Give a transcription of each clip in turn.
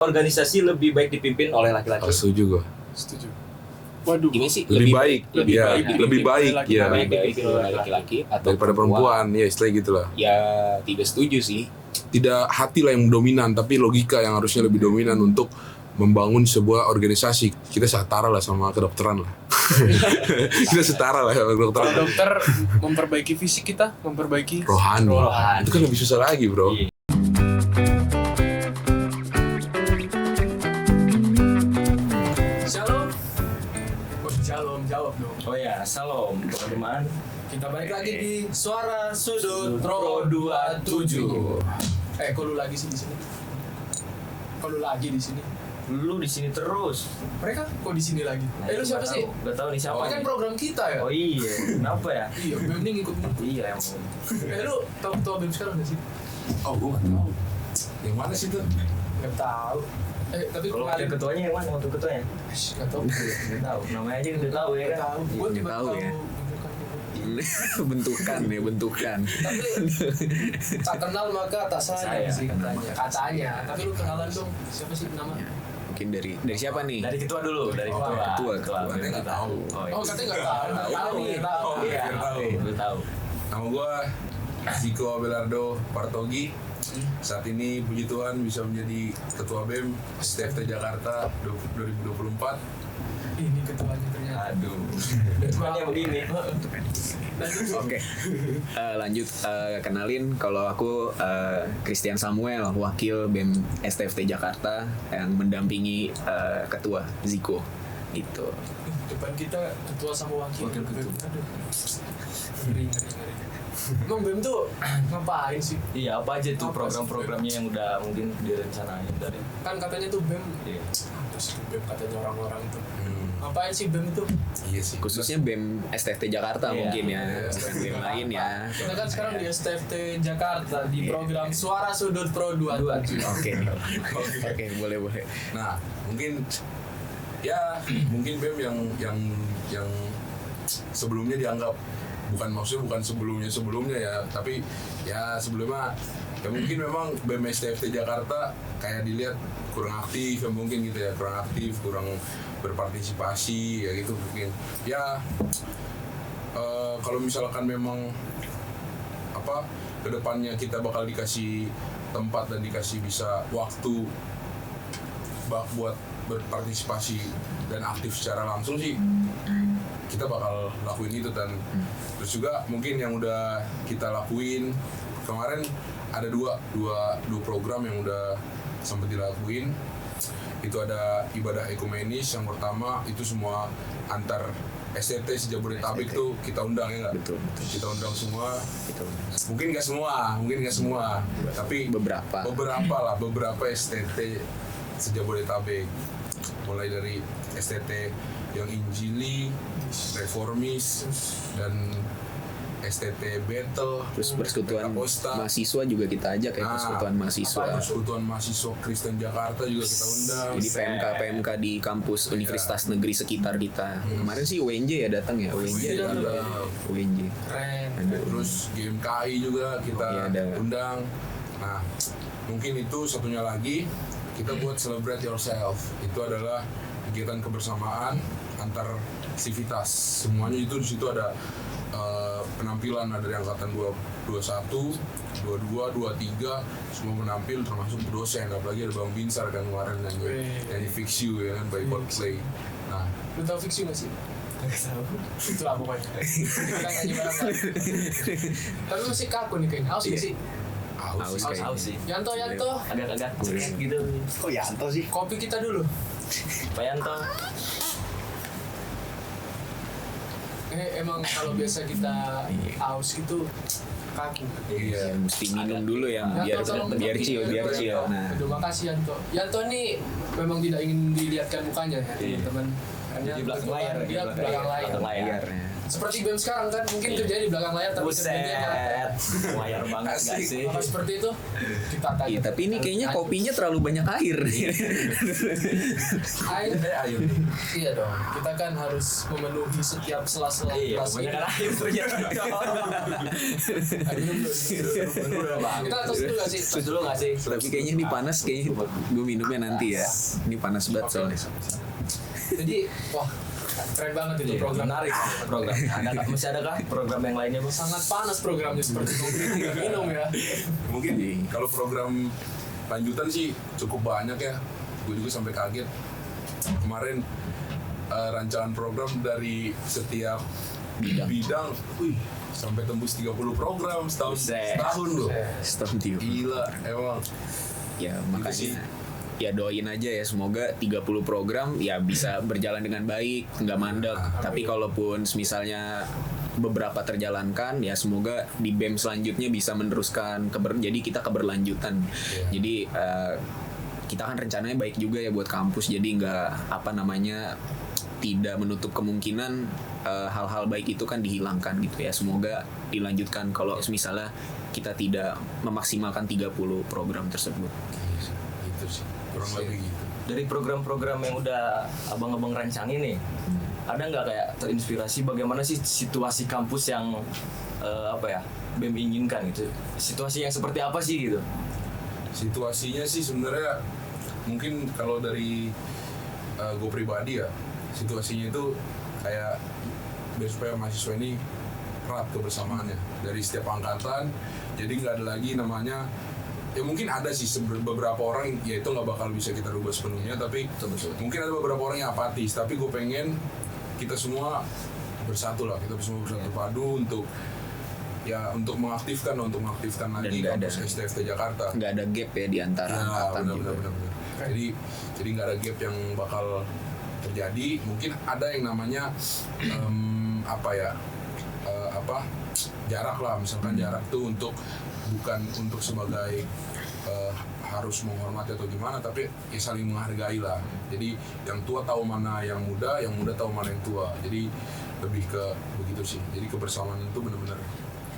organisasi lebih baik dipimpin oleh laki-laki. Setuju gue. Setuju. Waduh. Gimana sih? Lebih baik ya. Lebih baik dipimpin oleh laki-laki atau Daripada perempuan, ya istilahnya gitulah. Ya tidak setuju sih. Tidak hati lah yang dominan, tapi logika yang harusnya lebih dominan untuk membangun sebuah organisasi. Kita setara lah sama kedokteran lah. Kita setara lah sama kedokteran. Kalau dokter memperbaiki fisik kita, memperbaiki Rohani. Rohani. Itu kan lebih susah lagi, bro. Iya. Shalom. Shalom, jawab dong. Oh ya, salam teman-teman. Kita balik lagi di Suara Sudut Pro 27. Kok lu lagi sih di sini? Kok lu lagi di sini? Lu di sini terus. Mereka kok di sini lagi? Lu siapa sih? Gak tahu nih siapa. Ini kan program kita ya? Oh iya, kenapa ya? Iya, BEM ini ngikut. Iya emang. Lu tahu ketua BEM sekarang gak sih? Oh, gue gak tahu. Yang mana sih tuh? Gak tahu. Tapi Kalau ada ketuanya yang mana? Waktu ketuanya? Gak tahu. Gak tahu. Namanya aja udah tahu ya. Gak tahu. Gue Nggak tiba tahu tahu. ya. bentukan. Tapi tak kenal maka tak sayang Sayang, sih kenal katanya. maka tak Katanya. Tapi lu kenalan dong. Siapa sih nama? Mungkin dari siapa nih? Dari ketua dulu, dari ketua. ketua. Katanya nggak tahu. Oh, katanya nggak tahu. Tahu nih, tahu. Iya, Tahu. gue tahu. Nama gue Ziko Abelardo Partogi. Saat ini puji Tuhan bisa menjadi Ketua BEM STFT Jakarta 2024. Ini ketuanya ternyata. Aduh. Ketuanya begini. Oke. Lanjut kenalin kalau aku Christian Samuel, wakil BEM STFT Jakarta yang mendampingi ketua Ziko gitu. Depan kita ketua sama wakil. Wakil ketua. Aduh. Ngeri. Emang BEM tuh ngapain sih? Iya, apa aja tuh Apa program-programnya yang udah mungkin direncanain dari. Kan katanya tuh BEM. Iya. Terus BEM katanya orang-orang tuh. Ngapain sih BEM itu? Iya sih. Khususnya BEM STFT Jakarta Iya. mungkin ya, bukan BEM lain ya. Kita kan sekarang di STFT Jakarta di program Suara Sudut Pro 27. Oke, boleh. Nah, mungkin mungkin BEM yang sebelumnya dianggap bukan sebelumnya ya, tapi ya sebelumnya ya mungkin memang BEM STFT Jakarta kayak dilihat kurang aktif ya, mungkin gitu ya, kurang berpartisipasi ya gitu mungkin ya. Kalau misalkan memang kedepannya kita bakal dikasih tempat dan dikasih bisa waktu buat berpartisipasi dan aktif secara langsung sih, kita bakal lakuin itu. Dan terus juga mungkin yang udah kita lakuin kemarin ada dua program yang udah sempat dilakuin. Itu ada ibadah ekumenis yang pertama, itu semua antar STT sejabodetabek tuh kita undang ya nggak? Betul. Kita undang semua. Betul. Mungkin nggak semua, tapi beberapa STT sejabodetabek, mulai dari STT yang Injili, Reformis, dan STT Battle, Terus persekutuan Pentakosta. mahasiswa juga kita ajak ya, persekutuan mahasiswa. Persekutuan mahasiswa Kristen Jakarta juga kita undang. Jadi PMK di kampus universitas negeri sekitar kita. Kemarin sih UNJ ya datang ya, UNJ. UNJ. Keren. Terus GMKI juga kita Iya, ada. undang. Nah, mungkin itu satunya lagi, kita buat Celebrate Yourself. Itu adalah kegiatan kebersamaan antar sivitas. Semuanya itu di situ ada penampilan, ada dari angkatan 21, 22, 23, semua menampil termasuk dosen, apalagi ada Bang Binsar kan kemarin nyanyi Fix You ya kan, by Coldplay. Nah, Lu tau Fix You gak sih? Gak tau. Itu lah pokoknya. Kita nyanyi bareng-bareng. Tapi lu sih kaku nih kayaknya. Aus gak sih? Aus kayaknya. Aus sih. Yanto. Agak cekek gitu. Kok Yanto sih? Kopi kita dulu. Pak Yanto. Emang kalau biasa kita aus gitu kaku. iya. Mesti minum dulu ya, Yanto, tolong biar kopi. chill. Nah, Aduh, makasih Yanto. Yanto nih memang tidak ingin dilihatkan mukanya ya, teman-teman. Hanya Di belakang layar. dia di belakang layar. Belakang layar. Biar ya. Seperti BEM sekarang kan, mungkin kerjanya di belakang layar tapi kerjanya nyata. Buset. Layar banget gak Asik. sih? Kalau seperti itu kita tanya. Iya, tapi ini kayaknya kopinya terlalu banyak air. Air. Ayo. Iya dong. Kita kan harus memenuhi setiap sela-sela Iya, kelas banyak ini. air ternyata. Aduh, kita atas dulu gak sih? Terus dulu gak sih? Tapi kayaknya ini panas, kayaknya gue minumnya nanti ya. Ini panas banget soalnya. Jadi, wah, keren banget itu Iya, program. menarik program. Masih adakah program yang lainnya, Bos? Sangat panas programnya seperti kopi tidak minum ya. Mungkin kalau program lanjutan sih cukup banyak ya. Gue juga sampai kaget kemarin rancangan program dari setiap bidang, wih, sampai tembus 30 program Buset. setahun loh. Setahun tiga. Gila, emang. Ya sih. makanya ya doain aja ya, semoga 30 program ya bisa berjalan dengan baik, nggak mandek. Tapi kalaupun misalnya beberapa terjalankan ya semoga di BEM selanjutnya bisa meneruskan jadi kita keberlanjutan. Jadi kita kan rencananya baik juga ya buat kampus, jadi nggak tidak menutup kemungkinan hal-hal baik itu kan dihilangkan gitu ya. Semoga dilanjutkan kalau misalnya kita tidak memaksimalkan 30 program tersebut. Gitu sih, kurang lebih gitu. Dari program-program yang udah abang-abang rancangin nih, ada nggak kayak terinspirasi bagaimana sih situasi kampus yang BEM inginkan gitu? Situasi yang seperti apa sih gitu? Situasinya sih sebenarnya mungkin kalau dari gue pribadi ya, situasinya itu kayak biar supaya mahasiswa ini erat kebersamaannya dari setiap angkatan. Jadi nggak ada lagi namanya, ya mungkin ada sih beberapa orang ya itu nggak bakal bisa kita rubah sepenuhnya, tapi mungkin ada beberapa orang yang apatis. Tapi gue pengen kita semua bersatu lah, kita semua bersatu padu untuk mengaktifkan lagi nggak ada- kampus STFT Jakarta. Nggak ada gap ya di antara Ya, angkatan gitu. benar. Jadi nggak ada gap yang bakal terjadi. Mungkin ada yang namanya jarak lah, misalkan jarak tuh bukan untuk sebagai harus menghormati atau gimana, tapi ya saling menghargai lah. Jadi yang tua tahu mana yang muda tahu mana yang tua. Jadi lebih ke begitu sih. Jadi kebersamaan itu benar-benar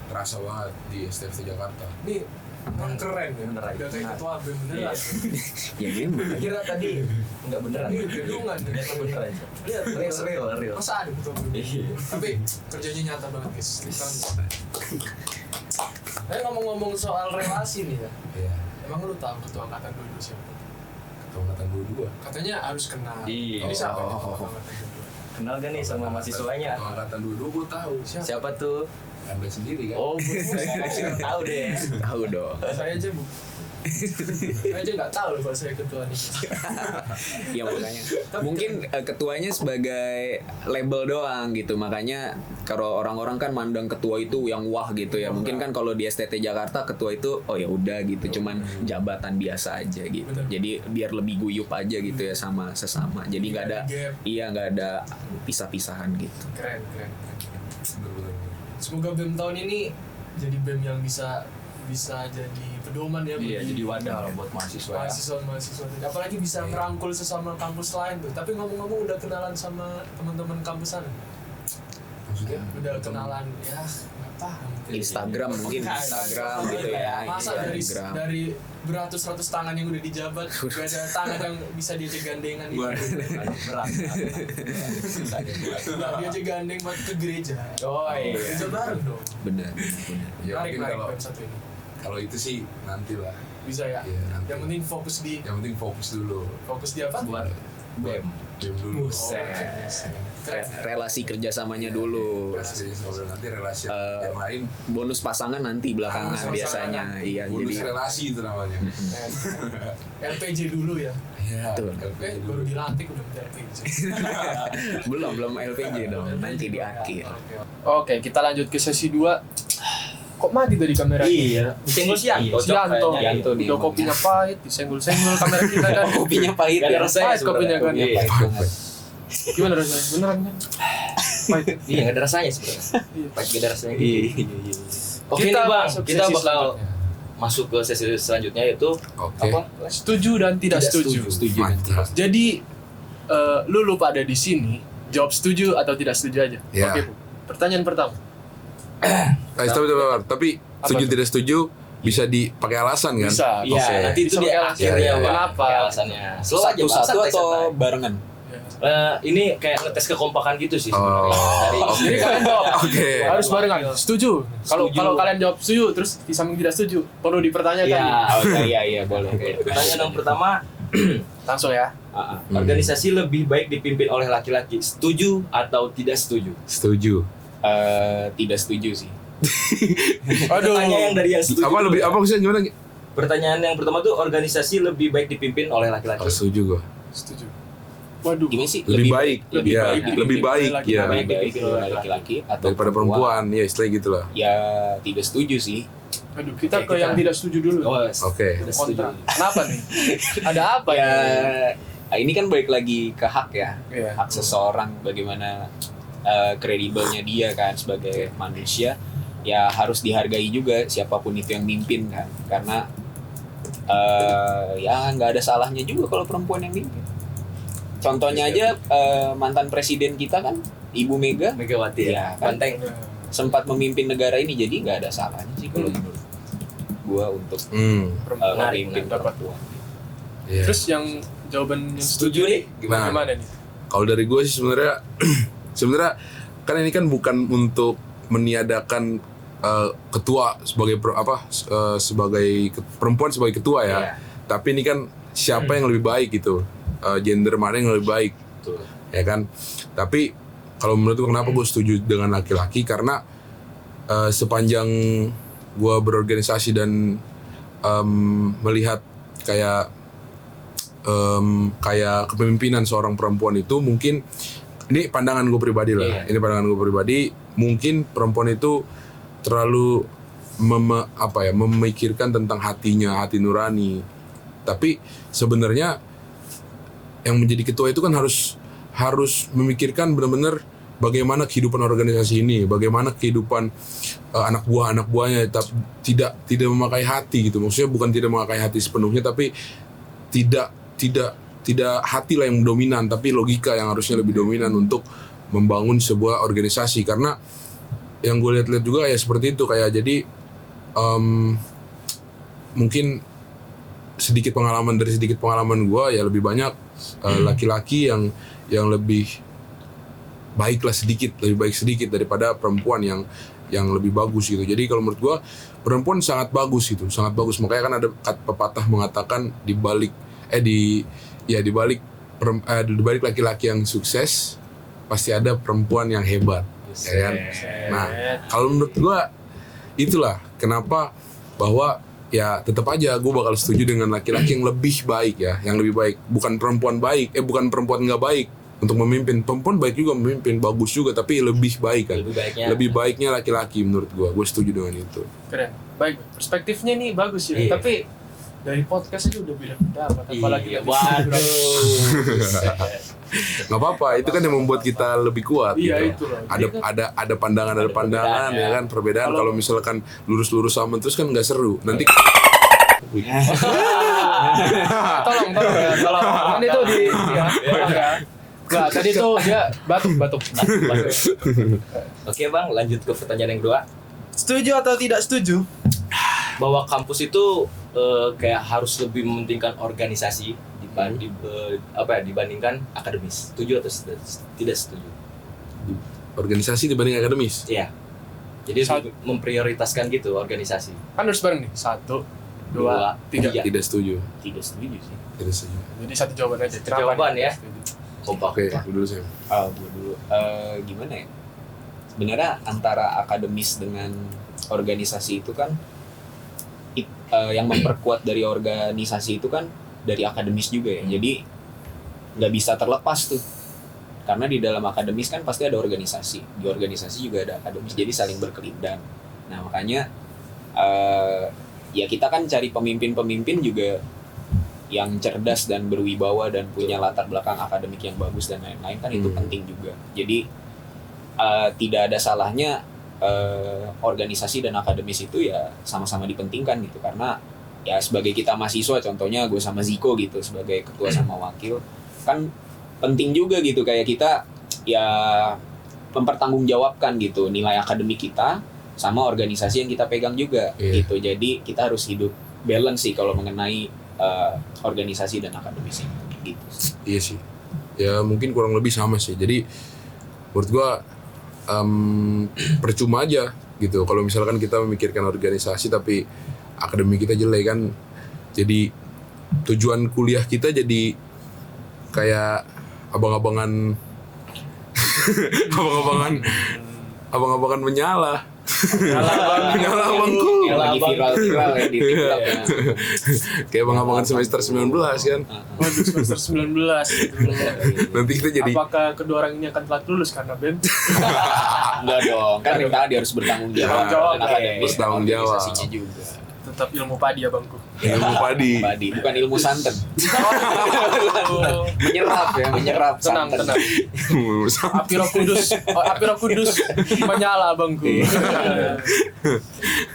terasa banget di STFT Jakarta. Ini emang keren ya. Bener aja. Udah kayak ketua BEM beneran. Ya memang. Kira tadi nggak beneran. Ini gedungan. Ternyata bener aja. Lihat, Real. masa ada ketua BEM? Iya. Tapi kerjanya nyata banget guys. Tapi ngomong-ngomong soal relasi nih ya. Iya. Emang lu tahu ketua angkatan 22 siapa? Ketua angkatan 22. Katanya harus kenal. Iya. Ini siapa nih Oh. ketua angkatan 22? Kenal gak nih sama mahasiswanya? Ketua angkatan 22 gue tahu. Siapa tuh? Anda sendiri kan? Oh, saya tahu deh. Tahu dong. Saya aja saya aja nggak tahu loh kalau saya ketua nih. Ya makanya mungkin ketuanya sebagai label doang gitu, makanya kalau orang-orang kan mandang ketua itu yang wah gitu ya. Mungkin kan kalau di STT Jakarta ketua itu oh ya udah gitu, cuman jabatan biasa aja gitu. Bener. Jadi biar lebih guyup aja gitu ya sama sesama. Jadi nggak ada Gap. nggak ada pisah-pisahan gitu. Keren. Bener-bener. Semoga BEM tahun ini jadi BEM yang bisa jadi pedoman ya Iya, bagi jadi wadah lah buat mahasiswa. mahasiswa. Apalagi bisa merangkul sesama kampus lain tuh. Tapi ngomong-ngomong udah kenalan sama teman-teman kampus sana? Maksudnya? Udah kenalan ya nggak paham. Instagram mungkin Instagram gitu ya. Masa Instagram. dari beratus-ratus tangan yang udah dijabat gak ada tangan yang bisa diajak gandengan gitu. Berat. Nggak diajak gandeng buat ke gereja. Oh iya. Gereja baru dong. Benar. Ya Menarik mungkin BEM satu ini. kalau itu sih nanti lah. Bisa ya. Iya, nanti. Yang penting fokus di Fokus dulu. apa? Buat BEM. BEM dulu. Buset. Keren. Relasi kerjasamanya dulu. Relasi ngobrol nanti relasi yang lain. Bonus pasangan nanti belakangan Bonus biasanya. pasangan. Iya, Bonus jadi relasi itu namanya. LPJ dulu ya. Iya. Betul. LPG dulu. Baru dilantik udah minta LPJ. belum LPG dong, nanti di akhir. Oke, kita lanjut ke sesi 2. Kok mati tadi kamera? Iya. Senggol Sianto. Sianto. Sianto nih Udah emang. kopinya pahit, disenggol-senggol kamera kita kan. Kopinya pahit Gak ya. ada rasanya Pahit kopinya kan. sebenarnya. Iya. Gimana rasanya? Beneran kan? Pahit. Iya, gak ada rasanya sebenarnya. Pahit gak ada rasanya. Iya. Oke nih Bang, masuk kita sesi bakal selanjutnya. masuk ke sesi selanjutnya yaitu Oke. apa? Setuju dan tidak setuju. Setuju. Mantap. Jadi lu pada di sini jawab setuju atau tidak setuju aja. Ya. Oke, Bu. Pertanyaan pertama. Tapi setuju tuh? tidak setuju bisa dipakai alasan kan? Bisa. Iya, Oke. nanti itu Bisa dia pakai alasan. akhirnya, Iya, Bang. Kenapa? Pakai alasannya. Slow aja, Bang. Satu-satu Santai, atau santai. barengan? Ini kayak ngetes kekompakan gitu sih Oh, sebenarnya. oke. Jadi kalian jawab. Oke. Harus barengan. Setuju. Kalau Setuju. kalau kalian jawab setuju terus di samping tidak setuju, perlu dipertanyakan. Iya. Iya boleh. Oke, pertanyaan yang pertama, Langsung ya. organisasi lebih baik dipimpin oleh laki-laki. Setuju atau tidak setuju? Setuju. Tidak setuju sih. Aduh. Pertanyaan yang dari yang setuju. Apa lebih apa maksudnya gimana? Pertanyaan yang pertama tuh organisasi lebih baik dipimpin oleh laki-laki. Setuju gua. Setuju. Waduh. Gimana sih? Lebih baik. lebih Iya, baik lebih baik dipimpin ya. oleh Lebih baik oleh laki-laki atau Daripada perempuan, ya istilah gitu lah. Ya tidak setuju sih. Aduh, kita Oke, ke yang tidak setuju dulu. Oh, Oke. tidak setuju. Kontra. Kenapa nih? Ada apa Ya ya? ini kan balik lagi ke hak ya. Iya. Hak seseorang bagaimana kredibelnya dia kan sebagai manusia, ya harus dihargai juga siapapun itu yang mimpin kan, karena ya nggak ada salahnya juga kalau perempuan yang mimpin. Contohnya aja mantan presiden kita kan Ibu Mega Megawati Ya, ya. kan? Banteng. sempat memimpin negara ini, jadi nggak ada salahnya sih kalau menurut gua untuk Perempuan. memimpin dapat. perempuan. Iya. Terus yang jawaban yang Setuju nih? Nah. gimana nih? Kalau dari gue sih sebenarnya kan ini kan bukan untuk meniadakan ketua sebagai perempuan sebagai ketua ya. Iya. Tapi ini kan siapa yang lebih baik gitu. Gender mana yang lebih baik. Betul. Ya kan? Tapi kalau menurut gue kenapa gue setuju dengan laki-laki karena sepanjang gue berorganisasi dan melihat kayak kepemimpinan seorang perempuan itu mungkin ini pandangan gue pribadi lah. Iya. Ini pandangan gue pribadi, mungkin perempuan itu terlalu memikirkan tentang hatinya, hati nurani. Tapi sebenarnya yang menjadi ketua itu kan harus memikirkan benar-benar bagaimana kehidupan organisasi ini, bagaimana kehidupan anak buahnya, tidak memakai hati gitu. Maksudnya bukan tidak memakai hati sepenuhnya, tapi tidak hati lah yang dominan, tapi logika yang harusnya lebih dominan untuk membangun sebuah organisasi. Karena yang gue lihat-lihat juga ya seperti itu, kayak jadi mungkin sedikit pengalaman gue ya lebih banyak laki-laki yang lebih baik sedikit daripada perempuan yang lebih bagus gitu. Jadi kalau menurut gue perempuan sangat bagus gitu, sangat bagus. Makanya kan ada pepatah mengatakan di balik laki-laki yang sukses pasti ada perempuan yang hebat, ya kan? Nah, kalau menurut gue itulah kenapa bahwa ya tetap aja gue bakal setuju dengan laki-laki yang lebih baik ya, yang lebih baik, bukan perempuan nggak baik untuk memimpin. Perempuan baik juga memimpin, bagus juga, tapi lebih baik kan. Lebih baiknya laki-laki menurut gue setuju dengan itu. Keren. Baik, perspektifnya nih bagus ya. Iya. Tapi dari podcast aja udah beda pendapat, apalagi Iya, lebih waduh. Nggak apa-apa, itu kan yang membuat kita lebih kuat Iya, gitu. itu loh. Ada pandangan perbedaan, ya kan, perbedaan. Kalau misalkan lurus-lurus sama terus kan nggak seru. Nanti tolong ya, tolong. Nanti tuh tolong ya. Nah, tadi tuh dia batuk. Oke bang, lanjut ke pertanyaan yang kedua. Setuju atau tidak setuju? Bahwa kampus itu kayak harus lebih mementingkan organisasi dibandingkan akademis. Setuju atau tidak setuju? organisasi dibanding akademis. Iya. Jadi memprioritaskan gitu organisasi. Kan harus bareng nih. 1, 2, 3. Iya. Tidak setuju. Tidak setuju sih. Tidak setuju. Jadi satu jawaban aja. Kenapa Jawaban nih? ya. Kompak. Oke, dulu saya. Gue dulu. Gimana ya? Sebenarnya antara akademis dengan organisasi itu kan yang memperkuat dari organisasi itu kan dari akademis juga ya. Jadi nggak bisa terlepas tuh. Karena di dalam akademis kan pasti ada organisasi. Di organisasi juga ada akademis. Jadi saling berkelindan. Nah makanya ya kita kan cari pemimpin-pemimpin juga yang cerdas dan berwibawa dan punya latar belakang akademik yang bagus dan lain-lain kan itu penting juga. Jadi tidak ada salahnya organisasi dan akademis itu ya sama-sama dipentingkan gitu, karena ya sebagai kita mahasiswa, contohnya gue sama Ziko gitu sebagai ketua sama wakil kan penting juga gitu kayak kita ya mempertanggungjawabkan gitu nilai akademik kita sama organisasi yang kita pegang juga gitu. Jadi kita harus hidup balance sih kalau mengenai organisasi dan akademis ini gitu. Iya sih. Ya mungkin kurang lebih sama sih. Jadi menurut gua percuma aja gitu kalau misalkan kita memikirkan organisasi tapi akademik kita jelek kan. Jadi tujuan kuliah kita jadi kayak abang-abangan abang-abangan menyala. Menyala abangku. Yang lagi viral ya di TikTok ya. Kayak abang-abangan semester 19 kan. Waduh, semester 19. Nanti kita jadi Apakah kedua orang ini akan telat lulus karena BEM? Enggak dong, kan yang tadi harus bertanggung jawab Jawab, dan akademis dan bertanggung jawab. organisasinya juga. Tetap ilmu padi ya bangku. ilmu padi. Padi, bukan ilmu santen. menyerap Tenang, santen. tenang. Api Roh Kudus menyala bangku.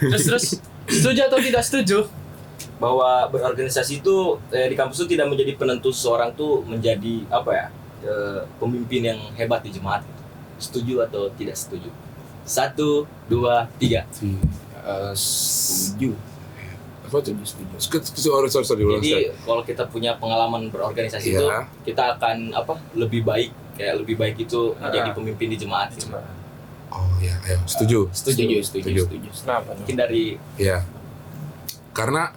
Terus setuju atau tidak setuju? Bahwa berorganisasi itu di kampus itu tidak menjadi penentu seseorang tuh menjadi apa ya, pemimpin yang hebat di jemaat. Setuju atau tidak setuju? 1, 2, 3. Setuju. Apa tuh? Sorry. Jadi kalau kita punya pengalaman berorganisasi itu Iya. kita akan lebih baik itu menjadi pemimpin di jemaat. Oh ya, ayo setuju. Setuju. Kenapa? Mungkin dari Ya. Karena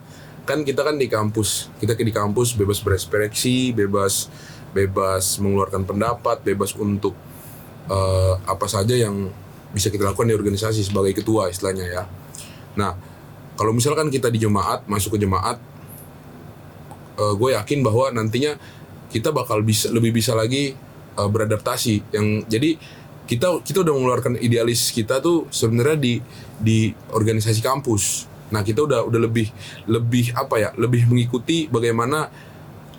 kan kita kan di kampus bebas berekspresi, bebas mengeluarkan pendapat, bebas untuk apa saja yang bisa kita lakukan di organisasi sebagai ketua istilahnya ya. Nah, kalau misalkan kita di jemaat, masuk ke jemaat, gue yakin bahwa nantinya kita bakal lebih bisa lagi beradaptasi. Yang jadi kita udah mengeluarkan idealis kita tuh sebenarnya di organisasi kampus. Nah, kita udah lebih lebih mengikuti bagaimana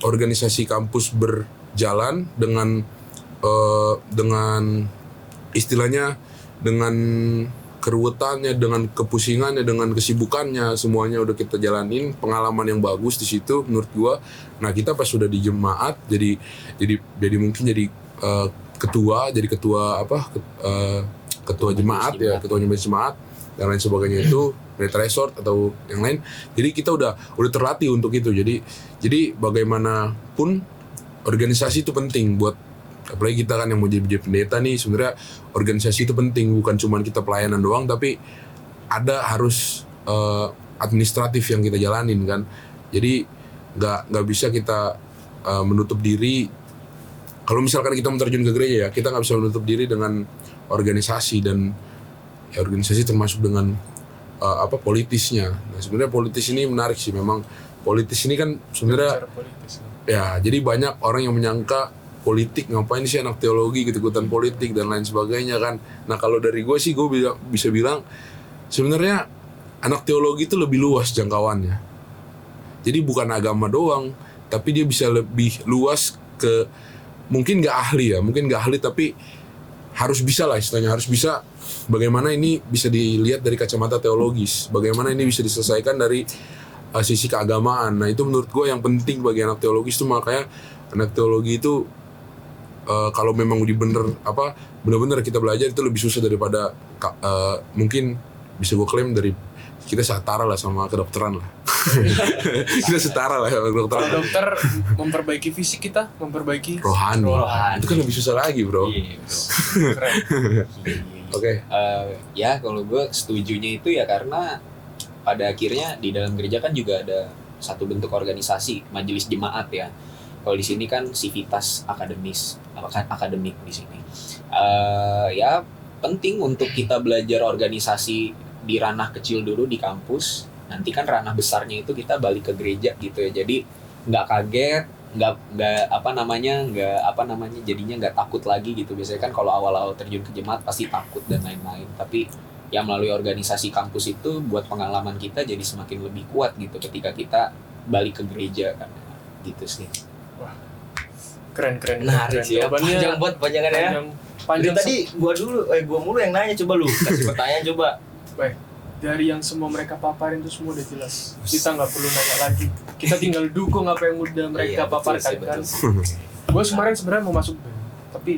organisasi kampus berjalan dengan istilahnya dengan keruwetannya, dengan kepusingannya, dengan kesibukannya, semuanya udah kita jalanin, pengalaman yang bagus di situ menurut gua. Nah, kita pas sudah di jemaat jadi mungkin jadi ketua jemaat ya, ketua jemaat dan lain sebagainya itu Red Resort atau yang lain. Jadi kita udah terlatih untuk itu. Jadi bagaimanapun organisasi itu penting buat, apalagi kita kan yang mau jadi pendeta nih, sebenarnya organisasi itu penting, bukan cuma kita pelayanan doang tapi ada harus administratif yang kita jalanin kan. Jadi nggak bisa kita menutup diri. Kalau misalkan kita mau terjun ke gereja ya, kita nggak bisa menutup diri dengan organisasi, dan ya organisasi termasuk dengan politisnya. Nah, sebenarnya politis ini menarik sih, memang politis ini kan sebenarnya ya, jadi banyak orang yang menyangka politik ngapain sih anak teologi gitu-ikutan politik dan lain sebagainya kan. Nah, kalau dari gue sih gue bisa bilang sebenarnya anak teologi itu lebih luas jangkauannya. Jadi bukan agama doang, tapi dia bisa lebih luas ke, mungkin nggak ahli tapi harus bisa lah istilahnya, harus bisa bagaimana ini bisa dilihat dari kacamata teologis, bagaimana ini bisa diselesaikan dari sisi keagamaan. Nah, itu menurut gue yang penting bagi anak teologis itu. Makanya anak teologi itu kalau memang benar-benar kita belajar itu lebih susah daripada mungkin bisa gue klaim dari kita setara lah sama kedokteran lah. Kita setara lah sama kedokteran. Kalau dokter memperbaiki fisik kita, memperbaiki rohani. Itu kan lebih susah lagi, bro. Iya, keren. Oke. Ya kalau gue setujunya itu ya karena pada akhirnya di dalam gereja kan juga ada satu bentuk organisasi, majelis jemaat ya. Kalau di sini kan sivitas akademik di sini. Ya penting untuk kita belajar organisasi di ranah kecil dulu di kampus. Nanti kan ranah besarnya itu kita balik ke gereja gitu ya. Jadi nggak kaget, jadinya nggak takut lagi gitu. Biasanya kan kalau awal-awal terjun ke jemaat pasti takut dan lain-lain. Tapi ya melalui organisasi kampus itu buat pengalaman kita jadi semakin lebih kuat gitu ketika kita balik ke gereja kan. Gitu sih. Keren. Menarik sih ya. Panjang buat panjangan ya. Panjang. Tadi gua mulu yang nanya, coba lu kasih pertanyaan coba. Baik. Dari yang semua mereka paparin itu semua udah jelas. Kita nggak perlu nanya lagi. Kita tinggal dukung apa yang udah mereka paparkan kan. Gue kemarin sebenarnya mau masuk BEM, tapi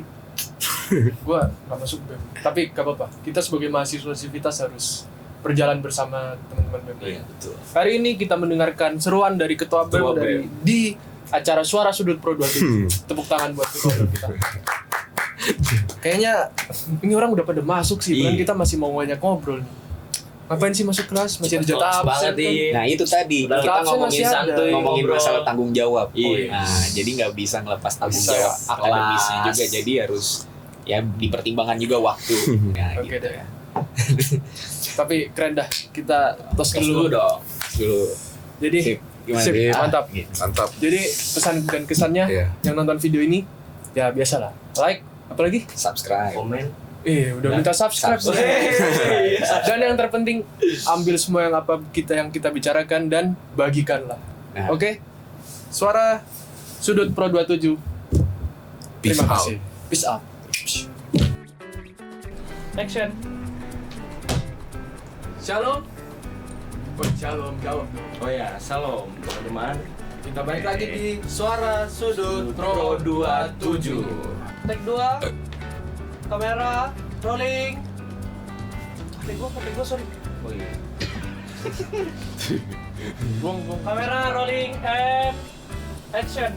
gue nggak masuk BEM. Tapi gak apa-apa, kita sebagai mahasiswa Civitas harus berjalan bersama teman-teman BEM lain. Iya, betul. Hari ini kita mendengarkan seruan dari Ketua BEM Ketua dari di acara Suara Sudut Pro 27. Tepuk tangan buat Ketua BEM kita. Kayaknya ini orang udah pada masuk sih, Iya. kita masih mau banyak ngobrol nih. Ngapain sih masuk kelas? Masih ada jatah absen banget kan? iya. Nah itu tadi Udah kita absen ngomongin masih ada. santuy, ngomongin Ngobrol. masalah tanggung jawab. Iya. Nah jadi nggak bisa ngelepas tanggung Bisa. jawab akademisnya Kelas. juga. Jadi harus ya dipertimbangkan juga waktu. Ya, Oke gitu deh. ya. Tapi keren dah, kita tos dulu. dong. Dulu. Jadi Sip. Gimana? sip, Sip. mantap. Gitu. Mantap. Jadi pesan dan kesannya Iya. yang nonton video ini ya biasalah, like, apalagi Subscribe. Komen. udah minta subscribe. Hey. Dan yang terpenting ambil semua yang kita bicarakan dan bagikanlah. Nah. Oke? Suara Sudut Pro 27. Peace Terima out. kasih. Peace out. Action. Shalom. Oh, shalom, jawab dong. Oh ya, salam teman-teman. Kita balik lagi di Suara Sudut Pro 27. Take 2. Kamera rolling. Take gua sorry. Oh iya. Buang. Kamera rolling and action.